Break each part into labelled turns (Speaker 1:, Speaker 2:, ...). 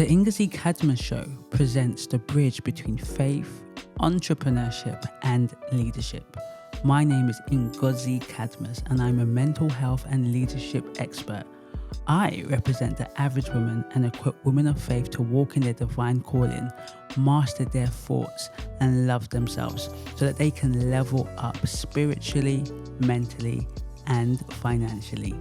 Speaker 1: The Ngozi Cadmus Show presents the bridge between faith, entrepreneurship, and leadership. My name is Ngozi Cadmus, and I'm a mental health and leadership expert. I represent the average woman and equip women of faith to walk in their divine calling, master their thoughts, and love themselves so that they can level up spiritually, mentally, and financially.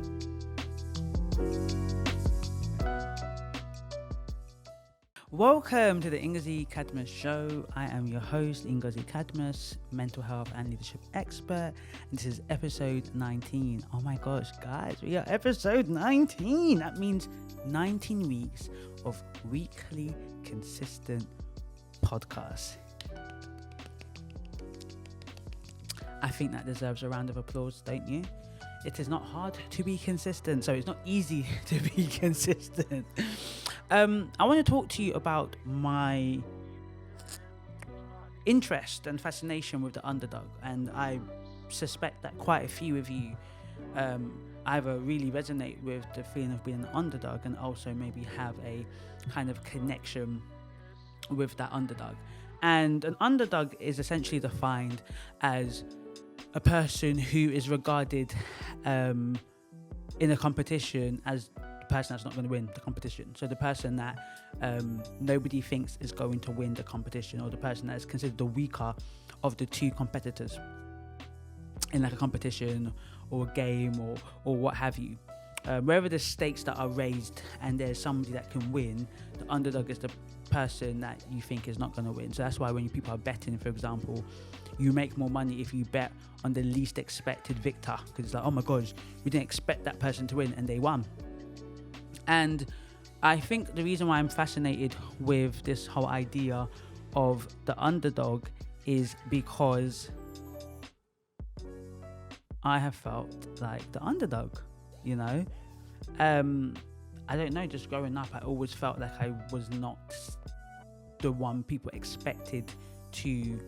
Speaker 1: Welcome to the Ngozi Cadmus Show. I am your host, Ngozi Cadmus, mental health and leadership expert. And this is episode 19. Oh my gosh, guys, we are episode 19. That means 19 weeks of weekly, consistent podcasts. I think that deserves a round of applause, don't you? It is not hard to be consistent, so it's not easy to be consistent. I want to talk to you about my interest and fascination with the underdog, and I suspect that quite a few of you either really resonate with the feeling of being an underdog and also maybe have a kind of connection with that underdog. And an underdog is essentially defined as a person who is regarded in a competition as person that's not going to win the competition. So the person that nobody thinks is going to win the competition, or the person that is considered the weaker of the two competitors in like a competition or a game or what have you. Wherever the stakes that are raised and there's somebody that can win, the underdog is the person that you think is not going to win. So that's why when people are betting, for example, you make more money if you bet on the least expected victor, because it's like, oh my gosh, we didn't expect that person to win and they won. And I think the reason why I'm fascinated with this whole idea of the underdog is because I have felt like the underdog, you know. I don't know, just growing up, I always felt like I was not the one people expected to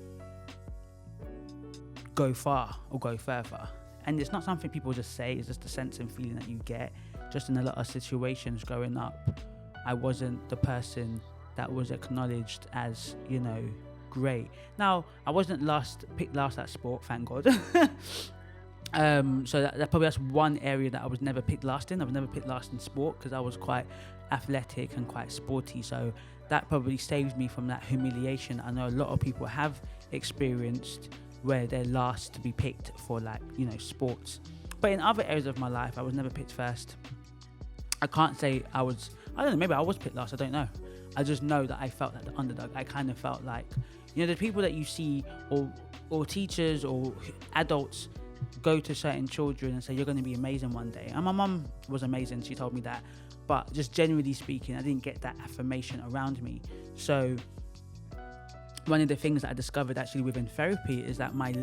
Speaker 1: go far or go further. And it's not something people just say, it's just a sense and feeling that you get. Just in a lot of situations growing up, I wasn't the person that was acknowledged as, you know, great. Now, I wasn't picked last at sport, thank God. So that's one area that I was never picked last in. I was never picked last in sport because I was quite athletic and quite sporty. So that probably saved me from that humiliation I know a lot of people have experienced, where they're last to be picked for, like, you know, sports. But in other areas of my life, I was never picked first. I can't say I don't know, maybe I was picked last, I don't know. I just know that I felt like the underdog. I kind of felt like, you know, the people that you see or teachers or adults go to certain children and say, you're going to be amazing one day. And my mum was amazing, she told me that. But just generally speaking, I didn't get that affirmation around me. So one of the things that I discovered actually within therapy is that my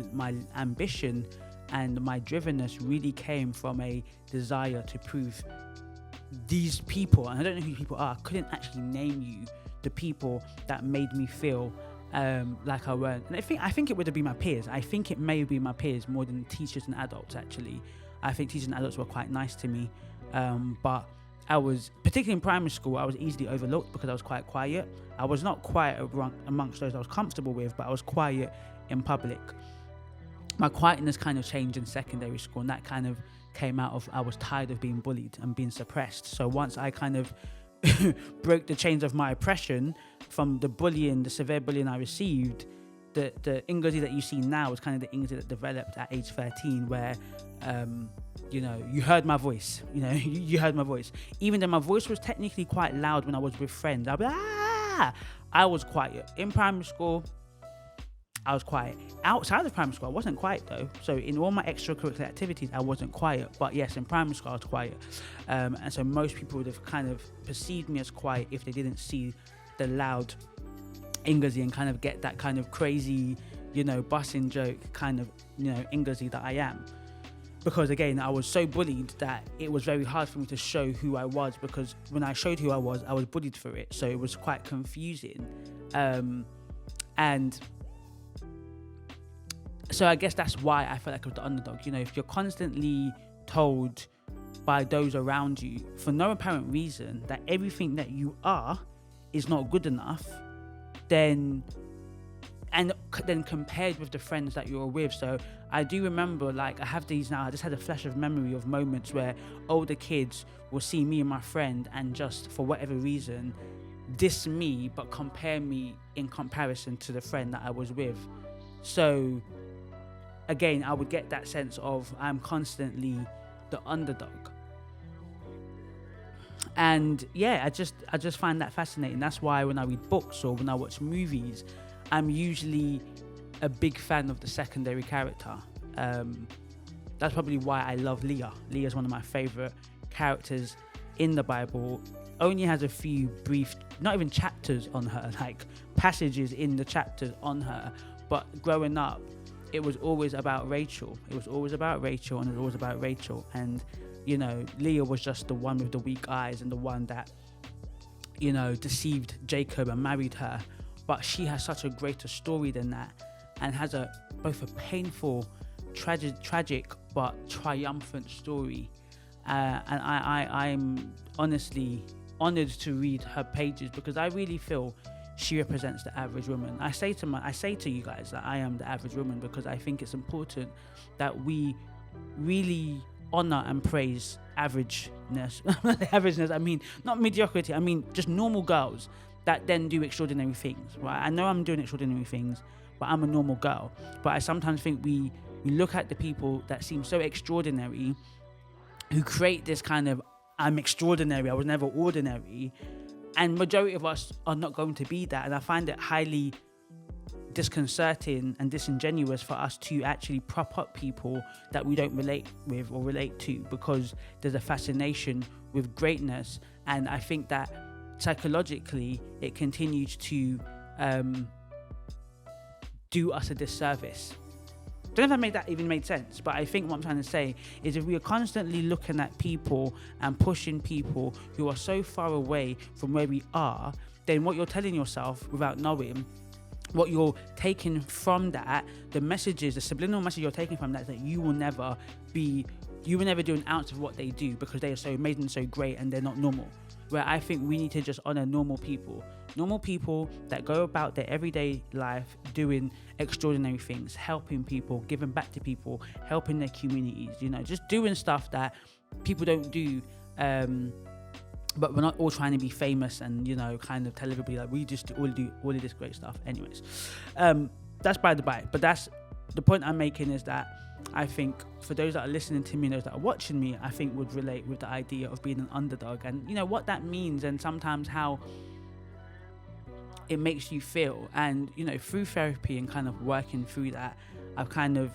Speaker 1: ambition and my drivenness really came from a desire to prove these people, and I don't know who people are, I couldn't actually name you the people that made me feel like I weren't. And I think it would have been my peers. I think it may have been my peers more than teachers and adults, actually. I think teachers and adults were quite nice to me, but I was, particularly in primary school, I was easily overlooked because I was quite quiet. I was not quiet amongst those I was comfortable with, but I was quiet in public. My quietness kind of changed in secondary school, and that kind of came out of, I was tired of being bullied and being suppressed. So once I kind of broke the chains of my oppression from the bullying, the severe bullying I received, the Ngozi that you see now is kind of the Ngozi that developed at age 13, where you know, you heard my voice, you know, you heard my voice. Even though my voice was technically quite loud when I was with friends, I'd be like, I was quiet. In primary school, I was quiet. Outside of primary school, I wasn't quiet though. So in all my extracurricular activities, I wasn't quiet. But yes, in primary school, I was quiet. And so most people would have kind of perceived me as quiet if they didn't see the loud Ngozi and kind of get that kind of crazy, you know, busing joke kind of, you know, Ngozi that I am. Because again, I was so bullied that it was very hard for me to show who I was, because when I showed who I was bullied for it. So it was quite confusing. And so I guess that's why I felt like I was the underdog. You know, if you're constantly told by those around you, for no apparent reason, that everything that you are is not good enough, then compared with the friends that you're with. So I do remember, like, I have these now, I just had a flash of memory of moments where older kids will see me and my friend and just for whatever reason diss me, but compare me in comparison to the friend that I was with. So again, I would get that sense of I'm constantly the underdog. And yeah, I just find that fascinating. That's why when I read books or when I watch movies, I'm usually a big fan of the secondary character. That's probably why I love Leah. Leah's one of my favorite characters in the Bible. Only has a few brief, not even chapters on her, like passages in the chapters on her. But growing up, it was always about Rachel. It was always about Rachel, and it was always about Rachel. And, you know, Leah was just the one with the weak eyes and the one that, you know, deceived Jacob and married her. But she has such a greater story than that, and has both a painful, tragic but triumphant story. And I'm honestly honored to read her pages, because I really feel she represents the average woman. I say to you guys that I am the average woman, because I think it's important that we really honor and praise averageness. Averageness, I mean, not mediocrity, I mean just normal girls that then do extraordinary things, right? I know I'm doing extraordinary things, but I'm a normal girl. But I sometimes think we look at the people that seem so extraordinary, who create this kind of, I'm extraordinary, I was never ordinary, and majority of us are not going to be that. And I find it highly disconcerting and disingenuous for us to actually prop up people that we don't relate with or relate to, because there's a fascination with greatness. And I think that psychologically it continues to do us a disservice. I don't know if that even made sense, but I think what I'm trying to say is, if we are constantly looking at people and pushing people who are so far away from where we are, then what you're telling yourself without knowing, what you're taking from that, the messages, the subliminal message you're taking from that, is that you will never do an ounce of what they do, because they are so amazing and so great and they're not normal. Where I think we need to just honor normal people that go about their everyday life doing extraordinary things, helping people, giving back to people, helping their communities, you know, just doing stuff that people don't do. But we're not all trying to be famous and, you know, kind of tell everybody like we just do all of this great stuff. Anyways, that's by the by. But that's the point I'm making, is that I think for those that are listening to me and those that are watching me, I think would relate with the idea of being an underdog, and, you know, what that means, and sometimes how it makes you feel. And, you know, through therapy and kind of working through that, I've kind of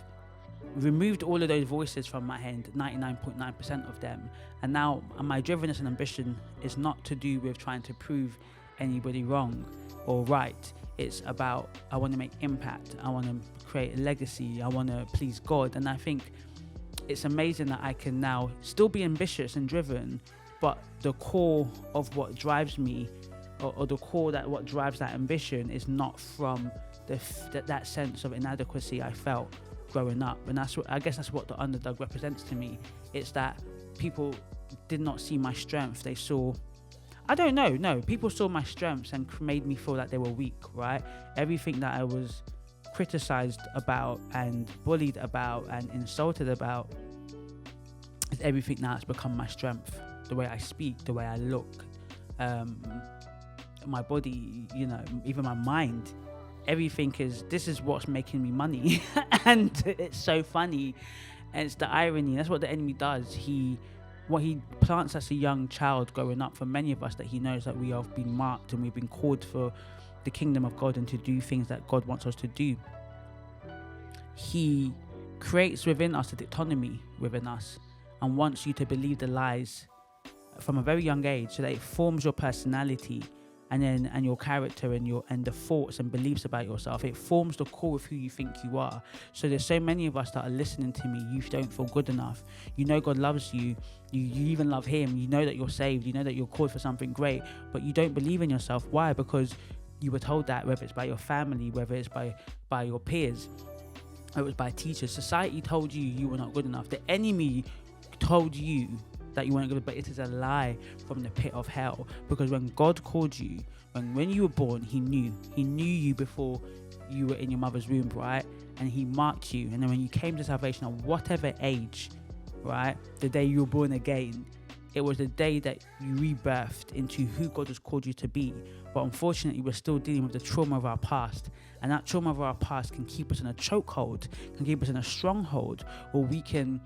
Speaker 1: removed all of those voices from my head, 99.9% of them. And now my drivenness and ambition is not to do with trying to prove anybody wrong or right. It's about, I want to make impact, I want to create a legacy, I want to please God. And I think it's amazing that I can now still be ambitious and driven, but the core of what drives me, or the core that what drives that ambition, is not from that sense of inadequacy I felt growing up. And I guess that's what the underdog represents to me. It's that people did not see my strength, they saw, I don't know, no, people saw my strengths and made me feel like they were weak, right? Everything that I was criticized about and bullied about and insulted about is everything now has become my strength. The way I speak, the way I look, my body, you know, even my mind, everything this is what's making me money. And it's so funny, and it's the irony. That's what the enemy does. What he plants as a young child growing up, for many of us, that he knows that we have been marked and we've been called for the kingdom of God and to do things that God wants us to do. He creates within us a dichotomy within us and wants you to believe the lies from a very young age, so that it forms your personality and your character and the thoughts and beliefs about yourself. It forms the core of who you think you are. So there's so many of us that are listening to me. You don't feel good enough. You know God loves you. You even love him. You know that you're saved. You know that you're called for something great, but you don't believe in yourself. Why? Because you were told that, whether it's by your family, whether it's by your peers, whether it was by teachers. Society told you were not good enough. The enemy told you that you weren't good, but it is a lie from the pit of hell. Because when God called you, when you were born, he knew you before you were in your mother's womb, right? And he marked you. And then when you came to salvation at whatever age, right, the day you were born again, it was the day that you rebirthed into who God has called you to be. But unfortunately, we're still dealing with the trauma of our past. And that trauma of our past can keep us in a chokehold, can keep us in a stronghold, or we can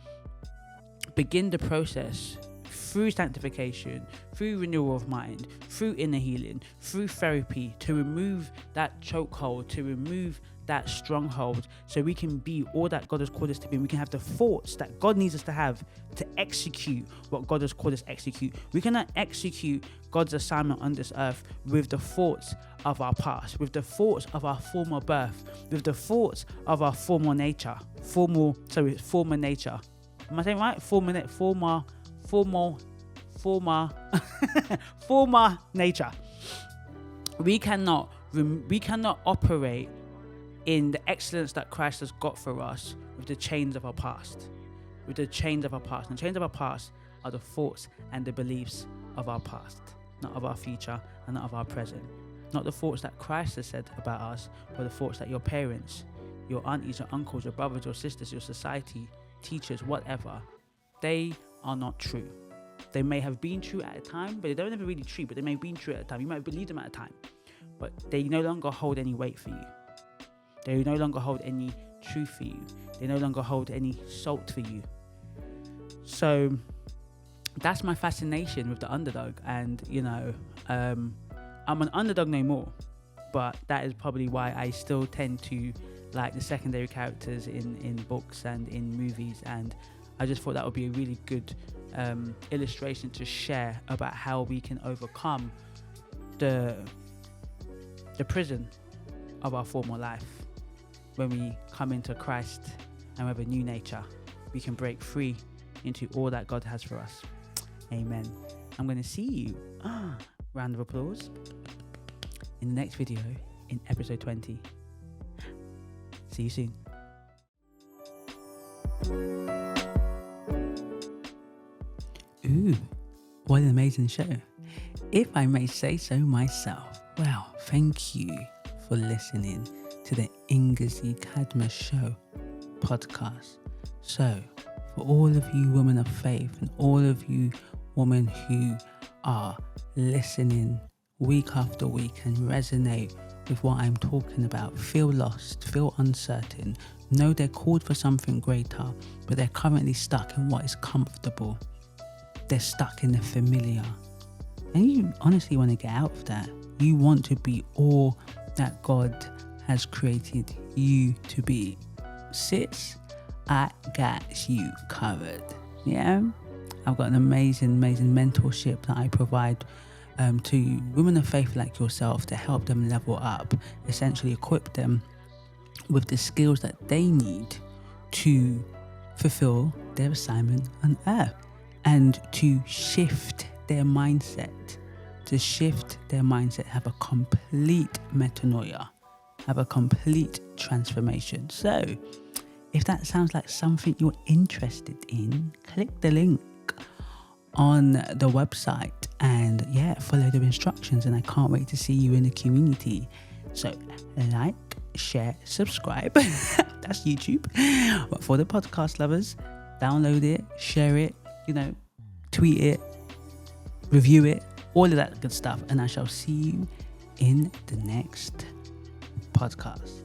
Speaker 1: begin the process through sanctification, through renewal of mind, through inner healing, through therapy, to remove that chokehold, to remove that stronghold, so we can be all that God has called us to be. And we can have the thoughts that God needs us to have to execute what God has called us to execute. We cannot execute God's assignment on this earth with the thoughts of our past, with the thoughts of our former birth, with the thoughts of our former nature. Former nature. Am I saying right? Former nature. We cannot operate in the excellence that Christ has got for us with the chains of our past. With the chains of our past. And the chains of our past are the thoughts and the beliefs of our past, not of our future and not of our present. Not the thoughts that Christ has said about us, but the thoughts that your parents, your aunties, your uncles, your brothers, your sisters, your society, teachers, whatever, they are not true. They may have been true at a time, but they're never really true, but they may have been true at a time. You might believe them at a time, but they no longer hold any weight for you. They no longer hold any truth for you. They no longer hold any salt for you. So that's my fascination with the underdog. And, I'm an underdog no more, but that is probably why I still tend to like the secondary characters in books and in movies. And I just thought that would be a really good illustration to share about how we can overcome the prison of our former life. When we come into Christ and we have a new nature, we can break free into all that God has for us. Amen. I'm going to see you, round of applause, in the next video in episode 20. See you soon. Ooh, what an amazing show. If I may say so myself. Well, thank you for listening to the Ngozi Cadmus Show podcast. So, for all of you women of faith and all of you women who are listening week after week and resonate with what I'm talking about, feel lost, feel uncertain, know they're called for something greater, but they're currently stuck in what is comfortable. They're stuck in the familiar. And you honestly want to get out of that. You want to be all that God has created you to be. Sis, I got you covered. Yeah? I've got an amazing mentorship that I provide to women of faith like yourself to help them level up, essentially equip them with the skills that they need to fulfill their assignment on earth and to shift their mindset, have a complete metanoia, have a complete transformation. So if that sounds like something you're interested in, click the link on the website and follow the instructions, and I can't wait to see you in the community. So like, share, subscribe. That's YouTube. But for the podcast lovers, download it, share it, tweet it, review it, all of that good stuff, and I shall see you in the next podcast.